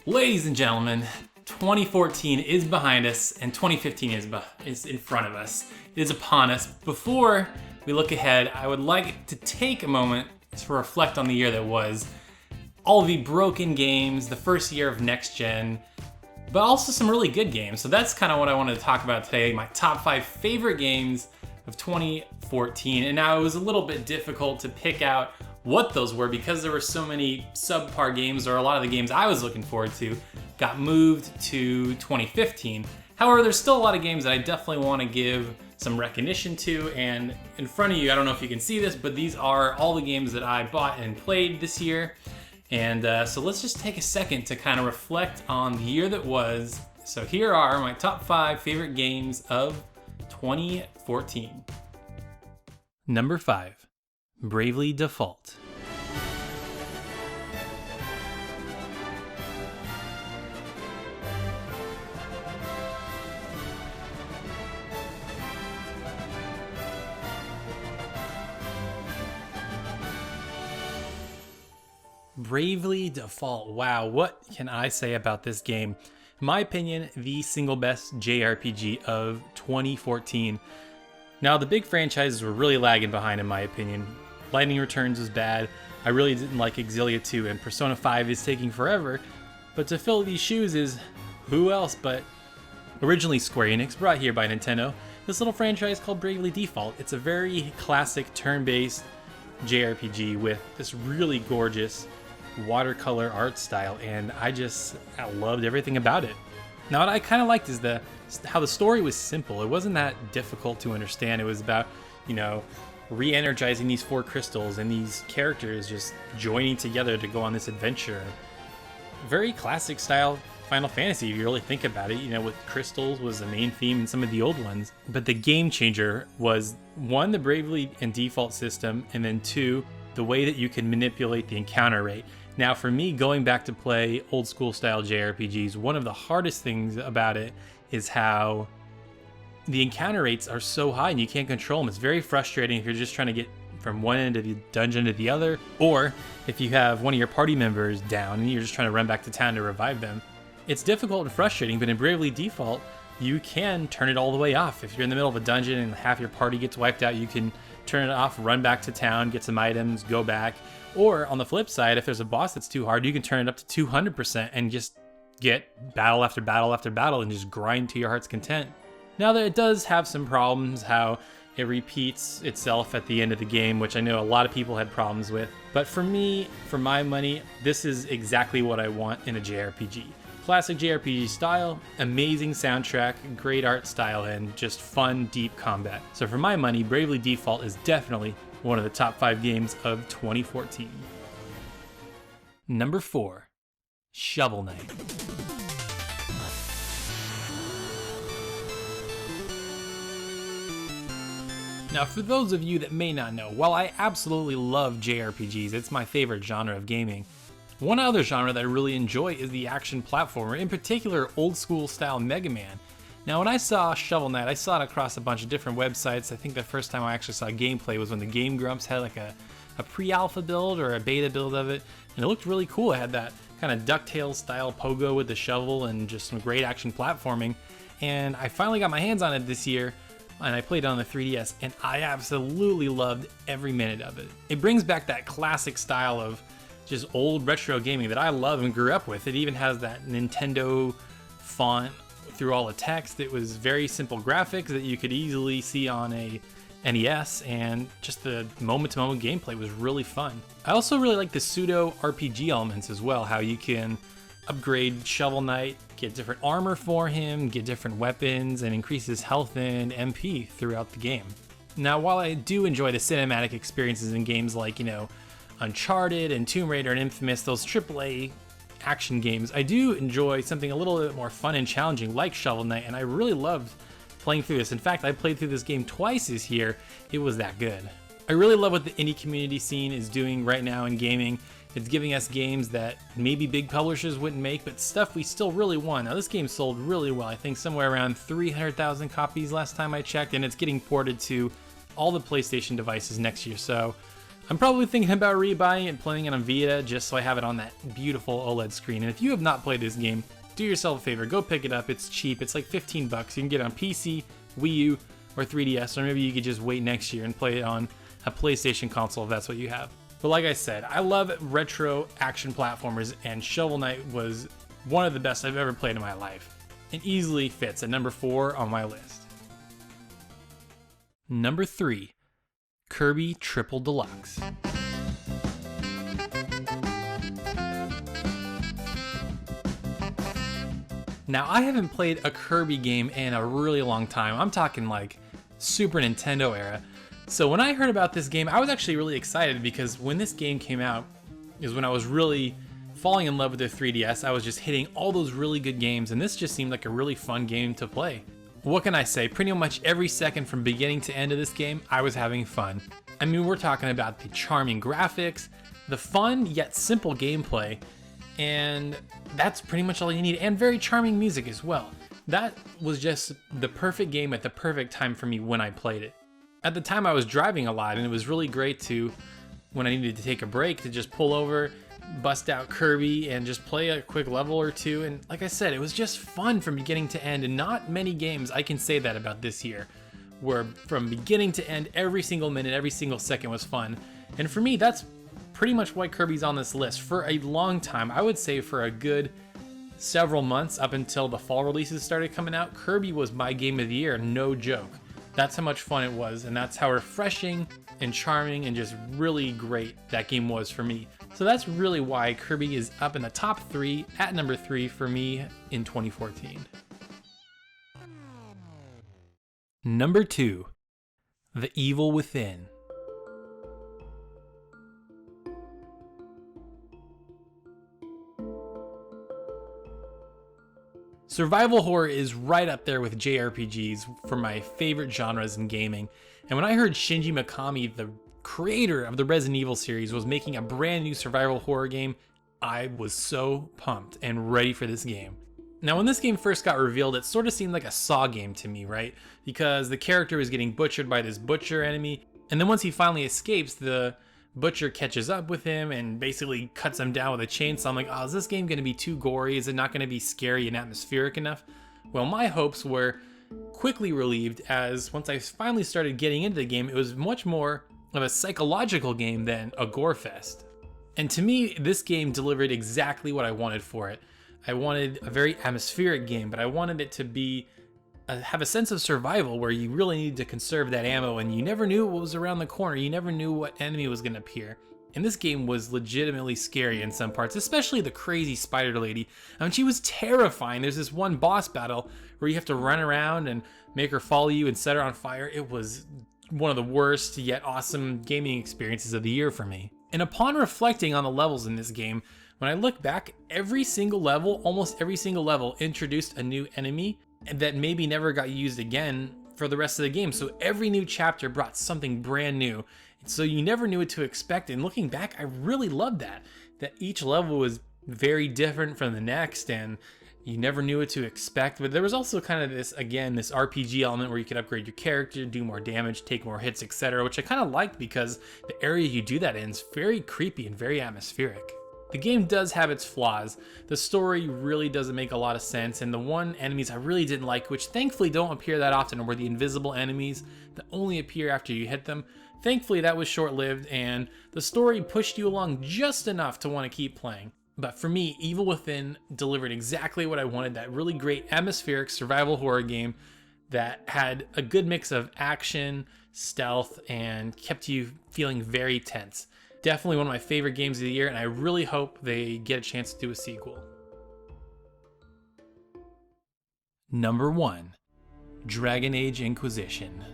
Ladies and gentlemen, 2014 is behind us and 2015 is in front of us. It is upon us. Before we look ahead, I would like to take a moment to reflect on the year that was. All the broken games, the first year of next gen, but also some really good games. So that's kind of what I wanted to talk about today, my top 5 favorite games of 2014. And now it was a little bit difficult to pick out what those were because there were so many subpar games, or a lot of the games I was looking forward to got moved to 2015. However, there's still a lot of games that I definitely want to give some recognition to, and in front of you, I don't know if you can see this, but these are all the games that I bought and played this year. And so let's just take a second to kind of reflect on the year that was. So here are my top 5 favorite games of 2014. Number 5, Bravely Default. Bravely Default. Wow, what can I say about this game? In my opinion, the single best JRPG of 2014. Now, the big franchises were really lagging behind in my opinion. Lightning Returns was bad. I really didn't like Exilia 2, and Persona 5 is taking forever. But to fill these shoes is who else but originally Square Enix, brought here by Nintendo, this little franchise called Bravely Default. It's a very classic turn-based JRPG with this really gorgeous watercolor art style, and I loved everything about it. Now, what I kind of liked is how the story was simple. It wasn't that difficult to understand. It was about, re-energizing these 4 crystals and these characters just joining together to go on this adventure. Very classic style Final Fantasy, if you really think about it. With crystals was the main theme in some of the old ones. But the game changer was, 1, the Bravely and Default system, and then 2, the way that you can manipulate the encounter rate. Now, for me, going back to play old school style JRPGs, one of the hardest things about it is how the encounter rates are so high and you can't control them. It's very frustrating if you're just trying to get from one end of the dungeon to the other, or if you have one of your party members down and you're just trying to run back to town to revive them. It's difficult and frustrating, but in Bravely Default, you can turn it all the way off. If you're in the middle of a dungeon and half your party gets wiped out, you can turn it off, run back to town, get some items, go back. Or on the flip side, if there's a boss that's too hard, you can turn it up to 200% and just get battle after battle after battle and just grind to your heart's content. Now, that it does have some problems, how it repeats itself at the end of the game, which I know a lot of people had problems with. But for me, for my money, this is exactly what I want in a JRPG. Classic JRPG style, amazing soundtrack, great art style, and just fun, deep combat. So for my money, Bravely Default is definitely one of the top 5 games of 2014. Number 4, Shovel Knight. Now, for those of you that may not know, while I absolutely love JRPGs, it's my favorite genre of gaming, one other genre that I really enjoy is the action platformer, in particular old school style Mega Man. Now, when I saw Shovel Knight, I saw it across a bunch of different websites. I think the first time I actually saw gameplay was when the Game Grumps had like a pre-alpha build or a beta build of it, and it looked really cool. It had that kind of DuckTales style pogo with the shovel and just some great action platforming. And I finally got my hands on it this year, and I played it on the 3DS, and I absolutely loved every minute of it. It brings back that classic style of just old retro gaming that I love and grew up with. It even has that Nintendo font through all the text. It was very simple graphics that you could easily see on a NES, and just the moment-to-moment gameplay was really fun. I also really like the pseudo RPG elements as well, how you can upgrade Shovel Knight, get different armor for him, get different weapons, and increase his health and MP throughout the game. Now, while I do enjoy the cinematic experiences in games like, Uncharted and Tomb Raider and Infamous, those AAA action games, I do enjoy something a little bit more fun and challenging like Shovel Knight, and I really loved playing through this. In fact, I played through this game twice this year. It was that good. I really love what the indie community scene is doing right now in gaming. It's giving us games that maybe big publishers wouldn't make, but stuff we still really want. Now, this game sold really well. I think somewhere around 300,000 copies last time I checked, and it's getting ported to all the PlayStation devices next year. So I'm probably thinking about rebuying it and playing it on Vita just so I have it on that beautiful OLED screen. And if you have not played this game, do yourself a favor, go pick it up. It's cheap. It's like 15 bucks. You can get it on PC, Wii U, or 3DS, or maybe you could just wait next year and play it on a PlayStation console if that's what you have. But like I said, I love retro action platformers, and Shovel Knight was one of the best I've ever played in my life. It easily fits at number 4 on my list. Number 3, Kirby Triple Deluxe. Now, I haven't played a Kirby game in a really long time. I'm talking like Super Nintendo era. So when I heard about this game, I was actually really excited because when this game came out is when I was really falling in love with the 3DS. I was just hitting all those really good games, and this just seemed like a really fun game to play. What can I say? Pretty much every second from beginning to end of this game, I was having fun. I mean, we're talking about the charming graphics, the fun yet simple gameplay, and that's pretty much all you need, and very charming music as well. That was just the perfect game at the perfect time for me when I played it. At the time I was driving a lot, and it was really great to, when I needed to take a break, to just pull over, bust out Kirby, and just play a quick level or two. And like I said, it was just fun from beginning to end, and not many games I can say that about this year, where from beginning to end, every single minute, every single second was fun. And for me, that's pretty much why Kirby's on this list. For a long time, I would say for a good several months up until the fall releases started coming out, Kirby was my game of the year, no joke. That's how much fun it was, and that's how refreshing and charming and just really great that game was for me. So that's really why Kirby is up in the top 3 at number 3 for me in 2014. Number 2, The Evil Within. Survival horror is right up there with JRPGs for my favorite genres in gaming, and when I heard Shinji Mikami, the creator of the Resident Evil series, was making a brand new survival horror game, I was so pumped and ready for this game. Now, when this game first got revealed, it sort of seemed like a Saw game to me, right? Because the character was getting butchered by this butcher enemy, and then once he finally escapes, the butcher catches up with him and basically cuts him down with a chainsaw. I'm like, oh, is this game going to be too gory? Is it not going to be scary and atmospheric enough? Well, my hopes were quickly relieved, as once I finally started getting into the game, it was much more of a psychological game than a gore fest. And to me, this game delivered exactly what I wanted for it. I wanted a very atmospheric game, but I wanted it to be have a sense of survival where you really needed to conserve that ammo, and you never knew what was around the corner. You never knew what enemy was going to appear. And this game was legitimately scary in some parts, especially the crazy spider lady. I mean, she was terrifying. There's this one boss battle where you have to run around and make her follow you and set her on fire. It was one of the worst yet awesome gaming experiences of the year for me. And upon reflecting on the levels in this game, when I look back, every single level, almost every single level, introduced a new enemy that maybe never got used again for the rest of the game. So every new chapter brought something brand new. So you never knew what to expect. And looking back, I really loved that each level was very different from the next, and you never knew what to expect. But there was also kind of this, again, this RPG element where you could upgrade your character, do more damage, take more hits, etc., which I kind of liked because the area you do that in is very creepy and very atmospheric. The game does have its flaws. The story really doesn't make a lot of sense, and the one enemies I really didn't like, which thankfully don't appear that often, were the invisible enemies that only appear after you hit them. Thankfully that was short-lived, and the story pushed you along just enough to want to keep playing. But for me, Evil Within delivered exactly what I wanted, that really great atmospheric survival horror game that had a good mix of action, stealth, and kept you feeling very tense. Definitely one of my favorite games of the year, and I really hope they get a chance to do a sequel. Number 1, Dragon Age Inquisition.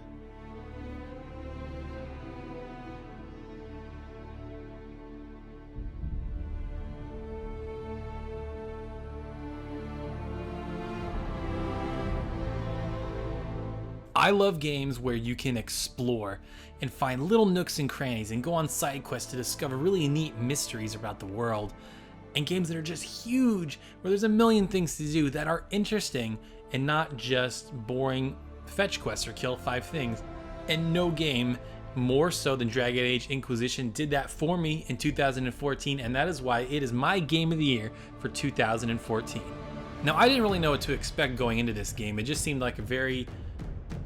I love games where you can explore and find little nooks and crannies and go on side quests to discover really neat mysteries about the world. And games that are just huge, where there's a million things to do that are interesting and not just boring fetch quests or kill 5 things. And no game more so than Dragon Age Inquisition did that for me in 2014, and that is why it is my game of the year for 2014. Now, I didn't really know what to expect going into this game. It just seemed like a very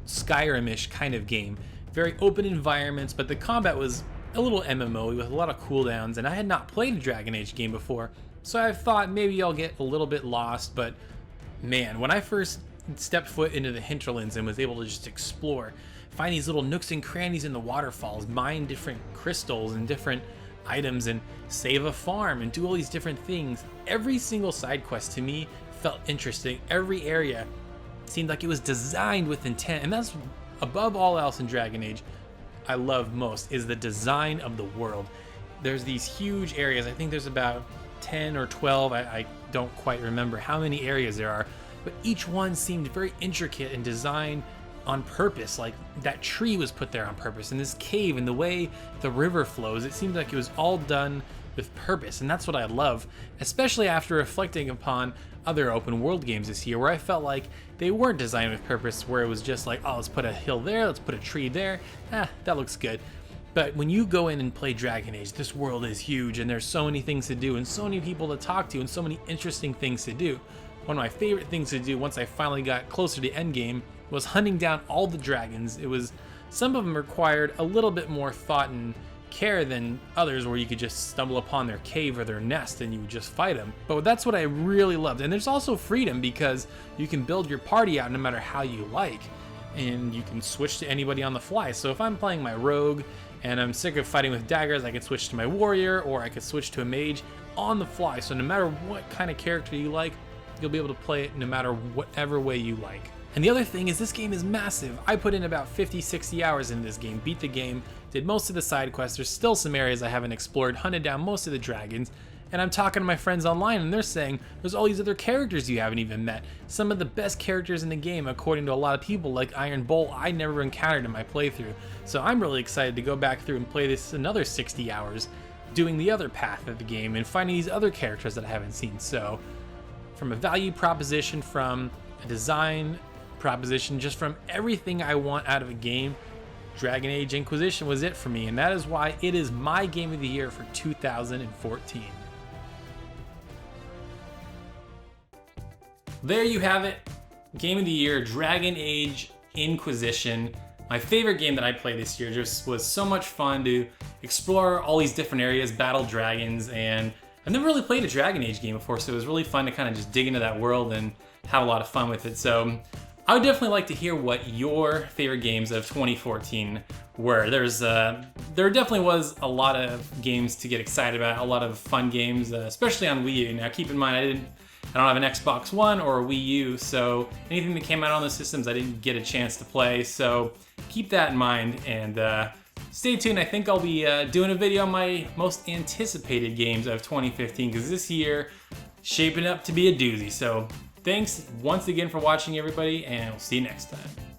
Skyrim-ish kind of game. Very open environments, but the combat was a little MMO with a lot of cooldowns, and I had not played a Dragon Age game before, so I thought maybe I'll get a little bit lost, but man, when I first stepped foot into the hinterlands and was able to just explore, find these little nooks and crannies in the waterfalls, mine different crystals and different items, and save a farm and do all these different things, every single side quest to me felt interesting. Every area seemed like it was designed with intent, and that's above all else in Dragon Age I love most, is the design of the world. There's these huge areas. I think there's about 10 or 12. I don't quite remember how many areas there are, but each one seemed very intricate and designed on purpose. Like that tree was put there on purpose, and this cave and the way the river flows, it seemed like it was all done with purpose, and that's what I love, especially after reflecting upon other open world games this year where I felt like they weren't designed with purpose, where it was just like, oh, let's put a hill there, let's put a tree there, that looks good. But when you go in and play Dragon Age, this world is huge and there's so many things to do and so many people to talk to and so many interesting things to do. One of my favorite things to do once I finally got closer to the end game was hunting down all the dragons. It was, some of them required a little bit more thought and care than others, where you could just stumble upon their cave or their nest and you would just fight them. But that's what I really loved. And there's also freedom, because you can build your party out no matter how you like, and you can switch to anybody on the fly. So if I'm playing my rogue and I'm sick of fighting with daggers, I can switch to my warrior, or I could switch to a mage on the fly. So no matter what kind of character you like, you'll be able to play it no matter whatever way you like. And the other thing is, this game is massive. I put in about 50-60 hours in this game, beat the game, did most of the side quests. There's still some areas I haven't explored, hunted down most of the dragons, and I'm talking to my friends online and they're saying there's all these other characters you haven't even met. Some of the best characters in the game, according to a lot of people, like Iron Bull, I never encountered in my playthrough. So I'm really excited to go back through and play this another 60 hours, doing the other path of the game and finding these other characters that I haven't seen. So from a value proposition, from a design proposition, just from everything I want out of a game, Dragon Age Inquisition was it for me, and that is why it is my game of the year for 2014. There you have it. Game of the year, Dragon Age Inquisition. My favorite game that I played this year. Just was so much fun to explore all these different areas, battle dragons, and I've never really played a Dragon Age game before, so it was really fun to kind of just dig into that world and have a lot of fun with it. So I would definitely like to hear what your favorite games of 2014 were. There definitely was a lot of games to get excited about, a lot of fun games, especially on Wii U. Now keep in mind, I don't have an Xbox One or a Wii U, so anything that came out on those systems I didn't get a chance to play, so keep that in mind, and stay tuned. I think I'll be doing a video on my most anticipated games of 2015, because this year shaping up to be a doozy. So thanks once again for watching, everybody, and we'll see you next time.